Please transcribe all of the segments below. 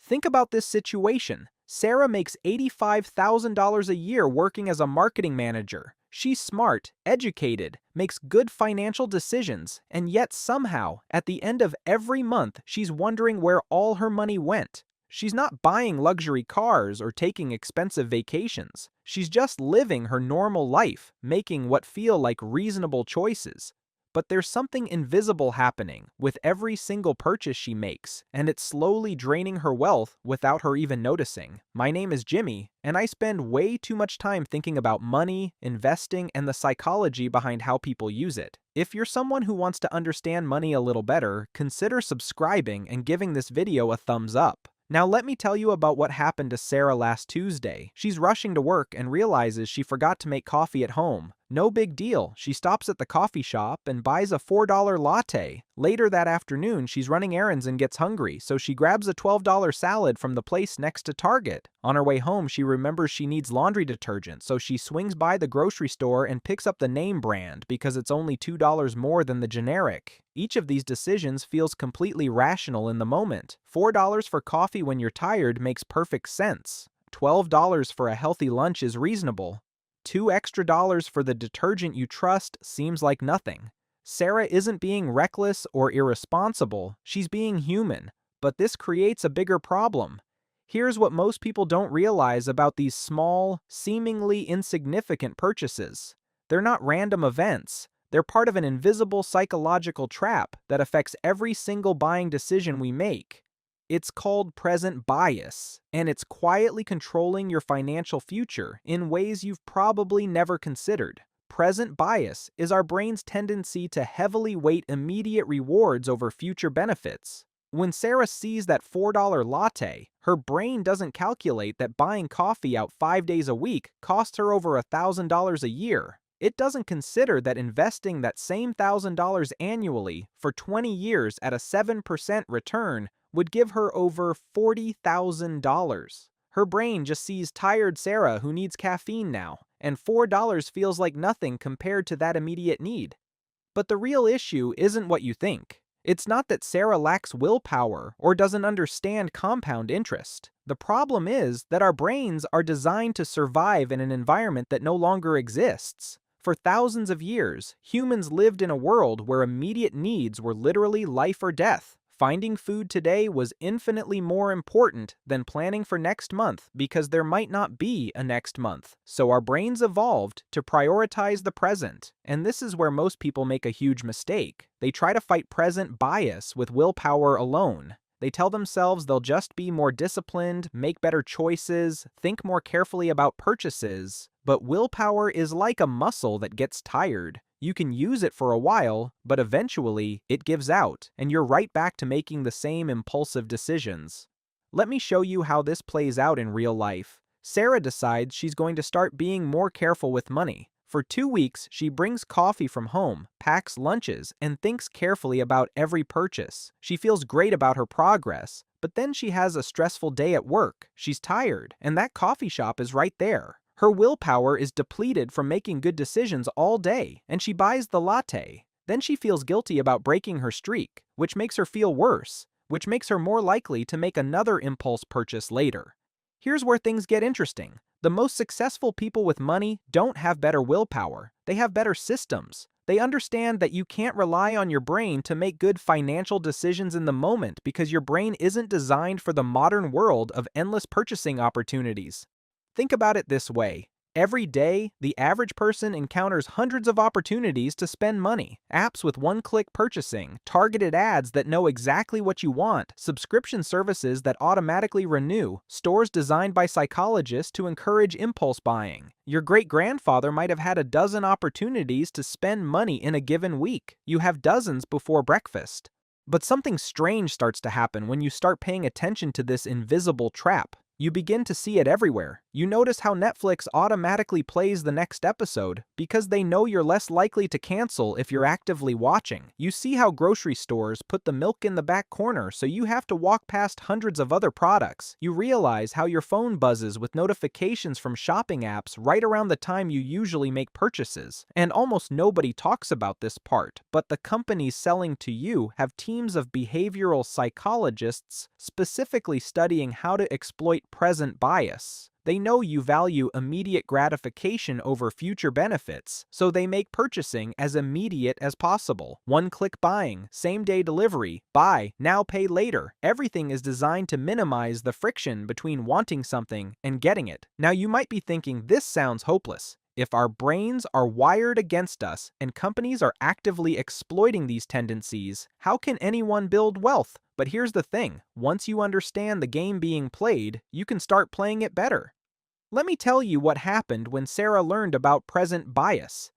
Think about this situation. Sarah makes $85,000 a year working as a marketing manager. She's smart, educated, makes good financial decisions, and yet somehow, at the end of every month, she's wondering where all her money went. She's not buying luxury cars or taking expensive vacations. She's just living her normal life, making what feel like reasonable choices. But there's something invisible happening with every single purchase she makes, and it's slowly draining her wealth without her even noticing. My name is Jimmy, and I spend way too much time thinking about money, investing, and the psychology behind how people use it. If you're someone who wants to understand money a little better, consider subscribing and giving this video a thumbs up. Now let me tell you about what happened to Sarah last Tuesday. She's rushing to work and realizes she forgot to make coffee at home. No big deal. She stops at the coffee shop and buys a $4 latte. Later that afternoon, she's running errands and gets hungry, so she grabs a $12 salad from the place next to Target. On her way home, she remembers she needs laundry detergent, so she swings by the grocery store and picks up the name brand because it's only $2 more than the generic. Each of these decisions feels completely rational in the moment. $4 for coffee when you're tired makes perfect sense. $12 for a healthy lunch is reasonable. $2 extra for the detergent you trust seems like nothing. Sarah isn't being reckless or irresponsible, she's being human. But this creates a bigger problem. Here's what most people don't realize about these small, seemingly insignificant purchases. They're not random events. They're part of an invisible psychological trap that affects every single buying decision we make. It's called present bias, and it's quietly controlling your financial future in ways you've probably never considered. Present bias is our brain's tendency to heavily weight immediate rewards over future benefits. When Sarah sees that $4 latte, her brain doesn't calculate that buying coffee out 5 days a week costs her over $1,000 a year. It doesn't consider that investing that same $1,000 annually for 20 years at a 7% return would give her over $40,000. Her brain just sees tired Sarah who needs caffeine now, and $4 feels like nothing compared to that immediate need. But the real issue isn't what you think. It's not that Sarah lacks willpower or doesn't understand compound interest. The problem is that our brains are designed to survive in an environment that no longer exists. For thousands of years, humans lived in a world where immediate needs were literally life or death. Finding food today was infinitely more important than planning for next month because there might not be a next month. So our brains evolved to prioritize the present. And this is where most people make a huge mistake. They try to fight present bias with willpower alone. They tell themselves they'll just be more disciplined, make better choices, think more carefully about purchases. But willpower is like a muscle that gets tired. You can use it for a while, but eventually it gives out, and you're right back to making the same impulsive decisions. Let me show you how this plays out in real life. Sarah decides she's going to start being more careful with money. For 2 weeks, she brings coffee from home, packs lunches, and thinks carefully about every purchase. She feels great about her progress, but then she has a stressful day at work. She's tired, and that coffee shop is right there. Her willpower is depleted from making good decisions all day, and she buys the latte. Then she feels guilty about breaking her streak, which makes her feel worse, which makes her more likely to make another impulse purchase later. Here's where things get interesting. The most successful people with money don't have better willpower. They have better systems. They understand that you can't rely on your brain to make good financial decisions in the moment because your brain isn't designed for the modern world of endless purchasing opportunities. Think about it this way. Every day, the average person encounters hundreds of opportunities to spend money. Apps with one-click purchasing, targeted ads that know exactly what you want, subscription services that automatically renew, stores designed by psychologists to encourage impulse buying. Your great-grandfather might have had a dozen opportunities to spend money in a given week. You have dozens before breakfast. But something strange starts to happen when you start paying attention to this invisible trap. You begin to see it everywhere. You notice how Netflix automatically plays the next episode because they know you're less likely to cancel if you're actively watching. You see how grocery stores put the milk in the back corner so you have to walk past hundreds of other products. You realize how your phone buzzes with notifications from shopping apps right around the time you usually make purchases. And almost nobody talks about this part, but the companies selling to you have teams of behavioral psychologists specifically studying how to exploit present bias. They know you value immediate gratification over future benefits, so they make purchasing as immediate as possible. One-click buying, same-day delivery, buy, now pay later. Everything is designed to minimize the friction between wanting something and getting it. Now you might be thinking this sounds hopeless. If our brains are wired against us and companies are actively exploiting these tendencies, how can anyone build wealth? But here's the thing, once you understand the game being played, you can start playing it better. Let me tell you what happened when Sarah learned about present bias.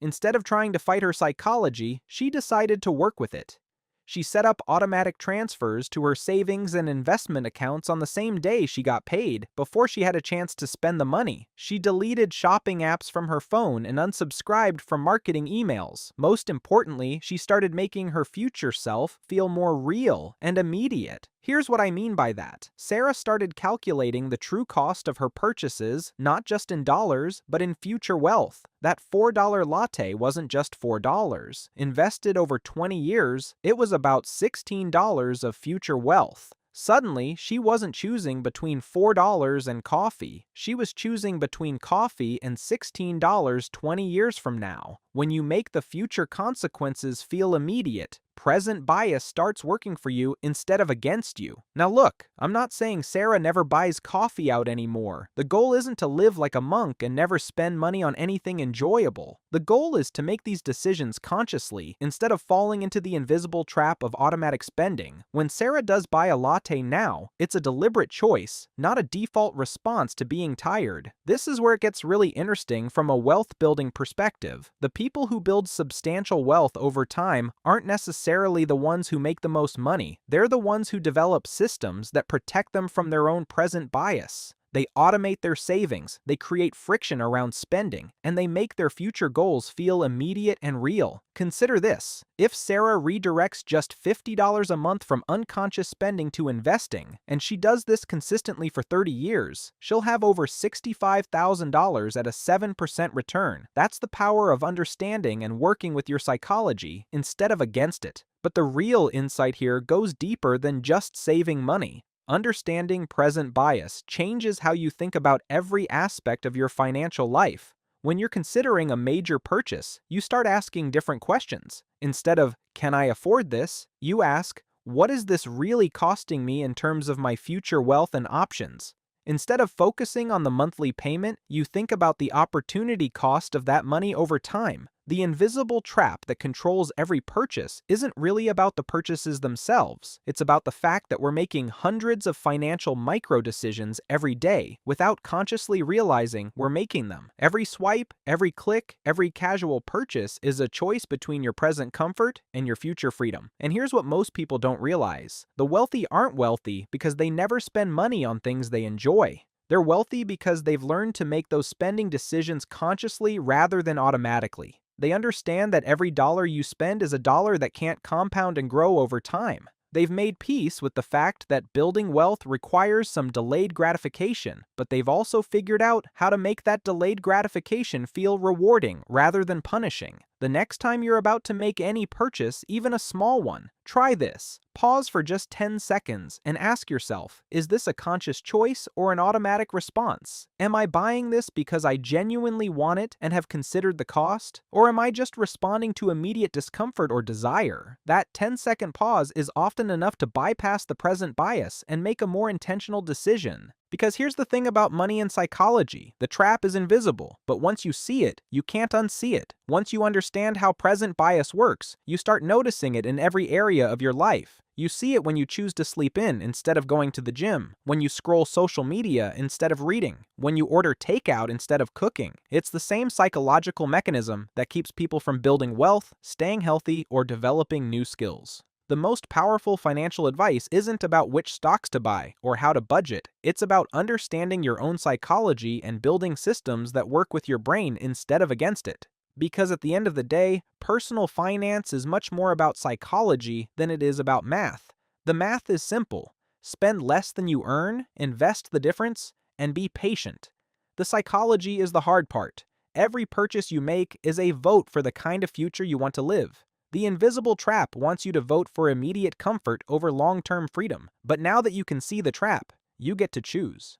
Instead of trying to fight her psychology, she decided to work with it. She set up automatic transfers to her savings and investment accounts on the same day she got paid, before she had a chance to spend the money. She deleted shopping apps from her phone and unsubscribed from marketing emails. Most importantly, she started making her future self feel more real and immediate. Here's what I mean by that. Sarah started calculating the true cost of her purchases, not just in dollars, but in future wealth. That $4 latte wasn't just $4. Invested over 20 years, it was about $16 of future wealth. Suddenly, she wasn't choosing between $4 and coffee. She was choosing between coffee and $16 20 years from now. When you make the future consequences feel immediate, present bias starts working for you instead of against you. Now look, I'm not saying Sarah never buys coffee out anymore. The goal isn't to live like a monk and never spend money on anything enjoyable. The goal is to make these decisions consciously instead of falling into the invisible trap of automatic spending. When Sarah does buy a latte now, it's a deliberate choice, not a default response to being tired. This is where it gets really interesting from a wealth-building perspective. The people who build substantial wealth over time aren't necessarily the ones who make the most money. They're the ones who develop systems that protect them from their own present bias. They automate their savings, they create friction around spending, and they make their future goals feel immediate and real. Consider this. If Sarah redirects just $50 a month from unconscious spending to investing, and she does this consistently for 30 years, she'll have over $65,000 at a 7% return. That's the power of understanding and working with your psychology instead of against it. But the real insight here goes deeper than just saving money. Understanding present bias changes how you think about every aspect of your financial life. When you're considering a major purchase, you start asking different questions. Instead of, "Can I afford this?" you ask, "What is this really costing me in terms of my future wealth and options?" Instead of focusing on the monthly payment, you think about the opportunity cost of that money over time. The invisible trap that controls every purchase isn't really about the purchases themselves. It's about the fact that we're making hundreds of financial micro-decisions every day without consciously realizing we're making them. Every swipe, every click, every casual purchase is a choice between your present comfort and your future freedom. And here's what most people don't realize. The wealthy aren't wealthy because they never spend money on things they enjoy. They're wealthy because they've learned to make those spending decisions consciously rather than automatically. They understand that every dollar you spend is a dollar that can't compound and grow over time. They've made peace with the fact that building wealth requires some delayed gratification, but they've also figured out how to make that delayed gratification feel rewarding rather than punishing. The next time you're about to make any purchase, even a small one, try this. Pause for just 10 seconds and ask yourself, is this a conscious choice or an automatic response? Am I buying this because I genuinely want it and have considered the cost? Or am I just responding to immediate discomfort or desire? That 10-second pause is often enough to bypass the present bias and make a more intentional decision. Because here's the thing about money and psychology. The trap is invisible, but once you see it, you can't unsee it. Once you understand how present bias works, you start noticing it in every area of your life. You see it when you choose to sleep in instead of going to the gym, when you scroll social media instead of reading, when you order takeout instead of cooking. It's the same psychological mechanism that keeps people from building wealth, staying healthy, or developing new skills. The most powerful financial advice isn't about which stocks to buy or how to budget. It's about understanding your own psychology and building systems that work with your brain instead of against it. Because at the end of the day, personal finance is much more about psychology than it is about math. The math is simple. Spend less than you earn, invest the difference, and be patient. The psychology is the hard part. Every purchase you make is a vote for the kind of future you want to live. The invisible trap wants you to vote for immediate comfort over long-term freedom. But now that you can see the trap, you get to choose.